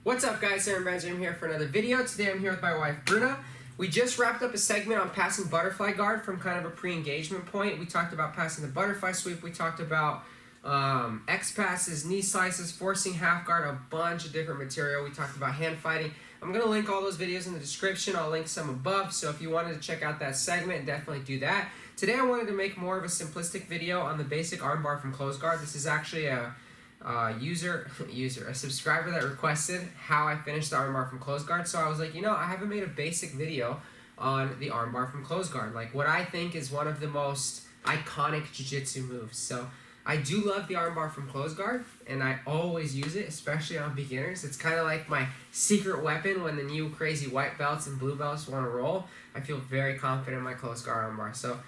What's up, guys? Armbar here for another video. Today I'm here with my wife Bruna. We just wrapped up a segment on passing butterfly guard from kind of a pre-engagement point. We talked about passing the butterfly sweep. We talked about X passes, knee slices, forcing half guard, a bunch of different material. We talked about hand fighting. I'm going to link all those videos in the description. I'll link some above, so if you wanted to check out that segment, definitely do that. Today I wanted to make more of a simplistic video on the basic armbar from close guard. This is actually a subscriber that requested how I finished the armbar from close guard. So I was like, I haven't made a basic video on the armbar from close guard, like what I think is one of the most iconic jiu-jitsu moves. So I do love the armbar from close guard, and I always use it, especially on beginners. It's kind of like my secret weapon when the new crazy white belts and blue belts want to roll. I feel very confident in my close guard armbar. So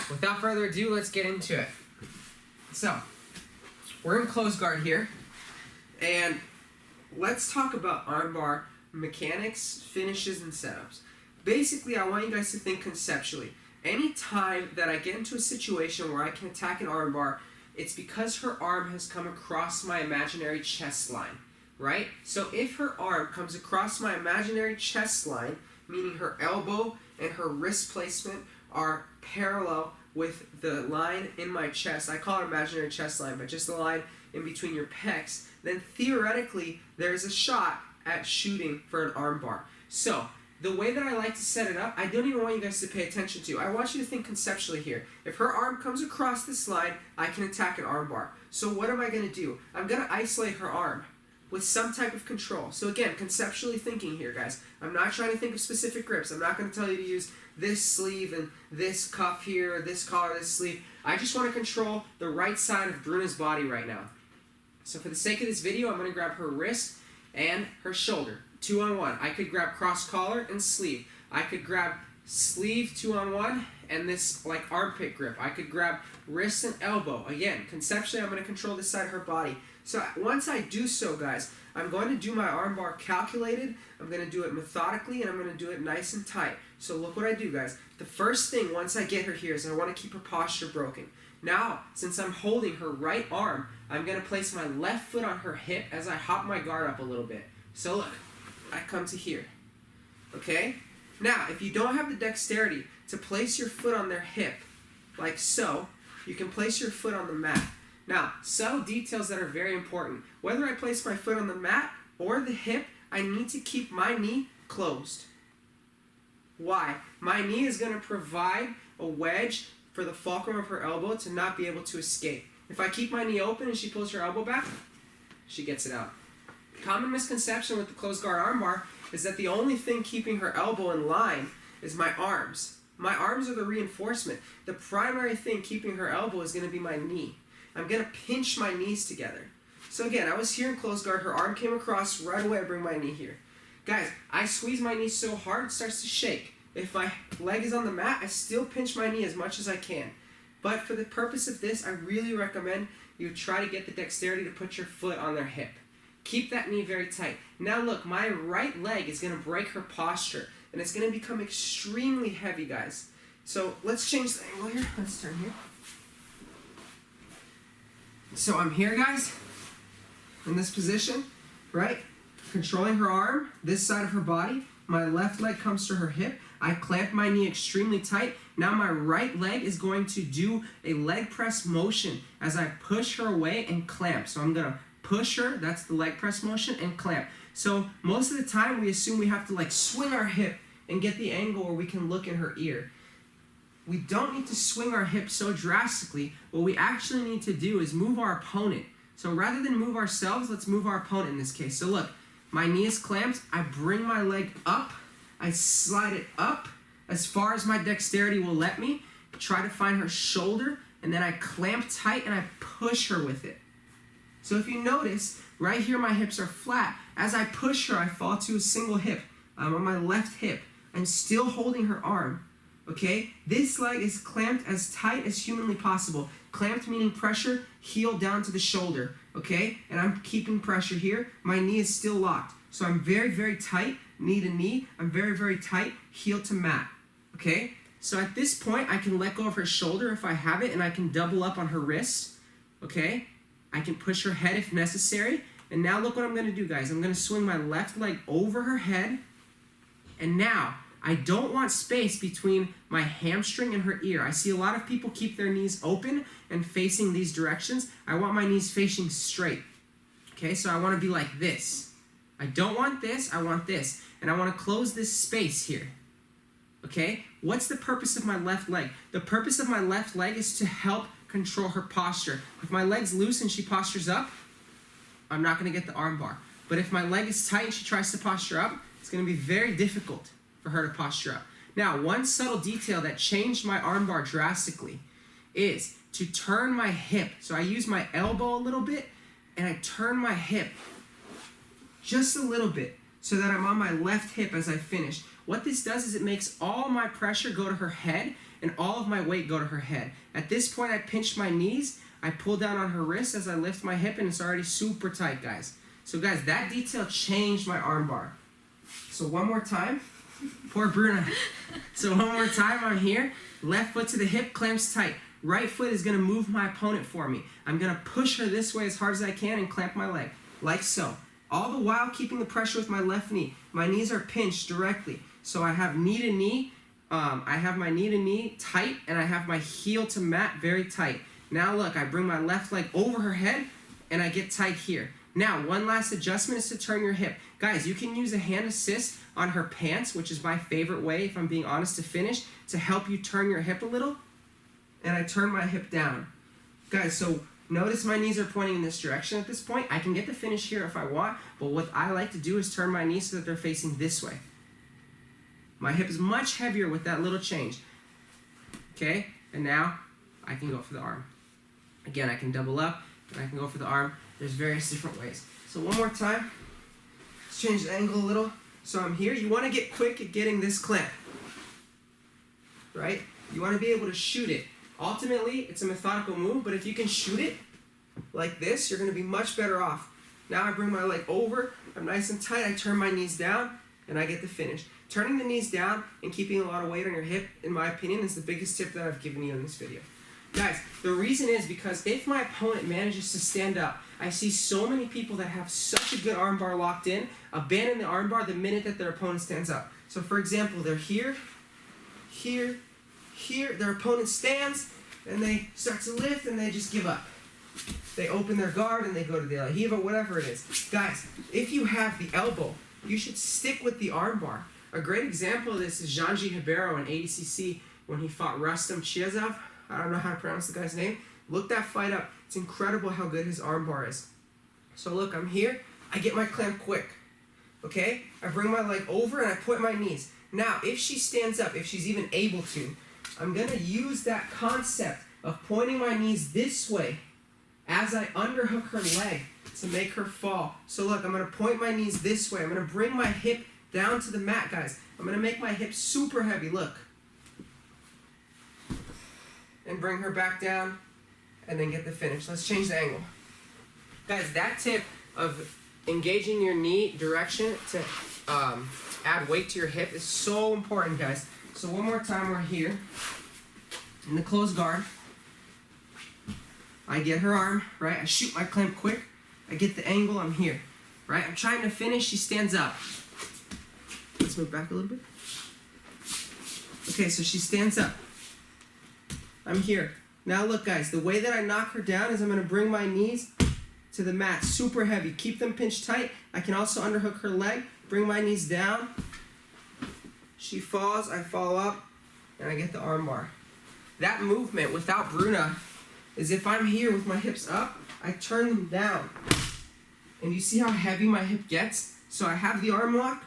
without further ado, let's get into it. So we're in close guard here, and let's talk about armbar mechanics, finishes, and setups. Basically, I want you guys to think conceptually. Any time that I get into a situation where I can attack an armbar, it's because her arm has come across my imaginary chest line, right? So if her arm comes across my imaginary chest line, meaning her elbow and her wrist placement are parallel with the line in my chest, I call it imaginary chest line, but just the line in between your pecs, then theoretically there's a shot at shooting for an armbar. So the way that I like to set it up, I don't even want you guys to pay attention to. I want you to think conceptually here. If her arm comes across this line, I can attack an armbar. So what am I going to do? I'm going to isolate her arm with some type of control. So again, conceptually thinking here, guys. I'm not trying to think of specific grips. I'm not going to tell you to use this sleeve and this cuff here, this collar, this sleeve. I just want to control the right side of Bruna's body right now. So for the sake of this video, I'm going to grab her wrist and her shoulder. 2-on-1. I could grab cross collar and sleeve. I could grab sleeve 2-on-1 and this like armpit grip. I could grab wrist and elbow. Again, conceptually, I'm going to control this side of her body. So once I do so, guys, I'm going to do my armbar calculated. I'm going to do it methodically, and I'm going to do it nice and tight. So look what I do, guys. The first thing once I get her here is I want to keep her posture broken. Now, since I'm holding her right arm, I'm going to place my left foot on her hip as I hop my guard up a little bit. So look, I come to here. Okay? Now, if you don't have the dexterity to place your foot on their hip, like so, you can place your foot on the mat. Now, subtle details that are very important. Whether I place my foot on the mat or the hip, I need to keep my knee closed. Why? My knee is going to provide a wedge for the fulcrum of her elbow to not be able to escape. If I keep my knee open and she pulls her elbow back, she gets it out. Common misconception with the close guard armbar is that the only thing keeping her elbow in line is my arms. My arms are the reinforcement. The primary thing keeping her elbow is going to be my knee. I'm going to pinch my knees together. So again, I was here in close guard. Her arm came across. Right away, I bring my knee here. Guys, I squeeze my knee so hard, it starts to shake. If my leg is on the mat, I still pinch my knee as much as I can. But for the purpose of this, I really recommend you try to get the dexterity to put your foot on their hip. Keep that knee very tight. Now look, my right leg is going to break her posture, and it's going to become extremely heavy, guys. So let's change the angle here. Let's turn here. So I'm here, guys, in this position, right? Controlling her arm, this side of her body. My left leg comes to her hip. I clamp my knee extremely tight. Now my right leg is going to do a leg press motion as I push her away and clamp. So I'm going to push her, that's the leg press motion, and clamp. So most of the time we assume we have to like swing our hip and get the angle where we can look in her ear. We don't need to swing our hip so drastically. What we actually need to do is move our opponent. So rather than move ourselves, let's move our opponent in this case. So look, my knee is clamped. I bring my leg up. I slide it up as far as my dexterity will let me. Try to find her shoulder, and then I clamp tight and I push her with it. So if you notice, right here my hips are flat. As I push her, I fall to a single hip. I'm on my left hip. I'm still holding her arm. Okay? This leg is clamped as tight as humanly possible. Clamped meaning pressure, heel down to the shoulder. Okay? And I'm keeping pressure here. My knee is still locked. So I'm very, very tight, knee to knee. I'm very, very tight, heel to mat. Okay? So at this point, I can let go of her shoulder if I have it, and I can double up on her wrist. Okay? I can push her head if necessary, And now look what I'm gonna do, guys. I'm gonna swing my left leg over her head. And now, I don't want space between my hamstring and her ear. I see a lot of people keep their knees open and facing these directions. I want my knees facing straight. Okay, so I want to be like this. I don't want this, I want this. And I want to close this space here. Okay, what's the purpose of my left leg? The purpose of my left leg is to help control her posture. If my leg's loose and she postures up, I'm not going to get the arm bar. But if my leg is tight and she tries to posture up, it's going to be very difficult for her to posture up. Now, one subtle detail that changed my arm bar drastically is to turn my hip. So I use my elbow a little bit, and I turn my hip just a little bit so that I'm on my left hip as I finish. What this does is it makes all my pressure go to her head and all of my weight go to her head. At this point, I pinch my knees, I pull down on her wrist as I lift my hip, and it's already super tight, guys. So guys, that detail changed my arm bar. So one more time. Poor Bruna. So one more time, I'm here. Left foot to the hip, clamps tight. Right foot is going to move my opponent for me. I'm going to push her this way as hard as I can and clamp my leg, like so. All the while keeping the pressure with my left knee. My knees are pinched directly. So I have knee to knee. I have my knee to knee tight, and I have my heel to mat very tight. Now look, I bring my left leg over her head, and I get tight here. Now, one last adjustment is to turn your hip. Guys, you can use a hand assist on her pants, which is my favorite way, if I'm being honest, to finish, to help you turn your hip a little. And I turn my hip down. Guys, so notice my knees are pointing in this direction at this point. I can get the finish here if I want, but what I like to do is turn my knees so that they're facing this way. My hip is much heavier with that little change. Okay, and now I can go for the arm. Again, I can double up, and I can go for the arm. There's various different ways. So one more time. Let's change the angle a little. So I'm here. You want to get quick at getting this clamp. Right? You want to be able to shoot it. Ultimately, it's a methodical move, but if you can shoot it like this, you're going to be much better off. Now I bring my leg over. I'm nice and tight. I turn my knees down, and I get the finish. Turning the knees down and keeping a lot of weight on your hip, in my opinion, is the biggest tip that I've given you in this video. Guys, the reason is because if my opponent manages to stand up, I see so many people that have such a good armbar locked in, abandon the armbar the minute that their opponent stands up. So for example, they're here, here, here, their opponent stands, and they start to lift, and they just give up. They open their guard, and they go to the aljiba, whatever it is. Guys, if you have the elbow, you should stick with the armbar. A great example of this is Janji Ribeiro in ADCC when he fought Rustam Chiazov. I don't know how to pronounce the guy's name. Look that fight up. It's incredible how good his armbar is. So look, I'm here. I get my clamp quick. Okay? I bring my leg over and I point my knees. Now, if she stands up, if she's even able to, I'm going to use that concept of pointing my knees this way as I underhook her leg to make her fall. So look, I'm going to point my knees this way. I'm going to bring my hip down to the mat, guys. I'm going to make my hip super heavy. Look. And bring her back down, and then get the finish. Let's change the angle. Guys, that tip of engaging your knee direction to add weight to your hip is so important, guys. So one more time, we're here in the closed guard. I get her arm, right? I shoot my clamp quick. I get the angle, I'm here, right? I'm trying to finish, she stands up. Let's move back a little bit. Okay, so she stands up. I'm here. Now look, guys, the way that I knock her down is I'm going to bring my knees to the mat, super heavy. Keep them pinched tight. I can also underhook her leg, bring my knees down. She falls, I follow up, and I get the arm bar. That movement without Bruna is if I'm here with my hips up, I turn them down. And you see how heavy my hip gets? So I have the arm lock,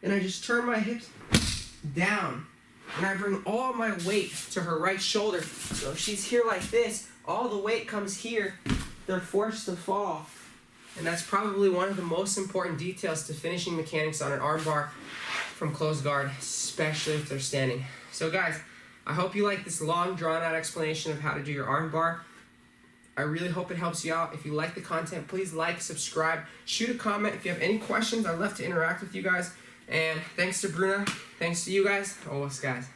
and I just turn my hips down. And I bring all my weight to her right shoulder. So if she's here like this, all the weight comes here. They're forced to fall. And that's probably one of the most important details to finishing mechanics on an armbar from closed guard, especially if they're standing. So guys, I hope you like this long, drawn-out explanation of how to do your armbar. I really hope it helps you out. If you like the content, please like, subscribe, shoot a comment. If you have any questions, I'd love to interact with you guys. And thanks to Bruna, thanks to you guys, always guys.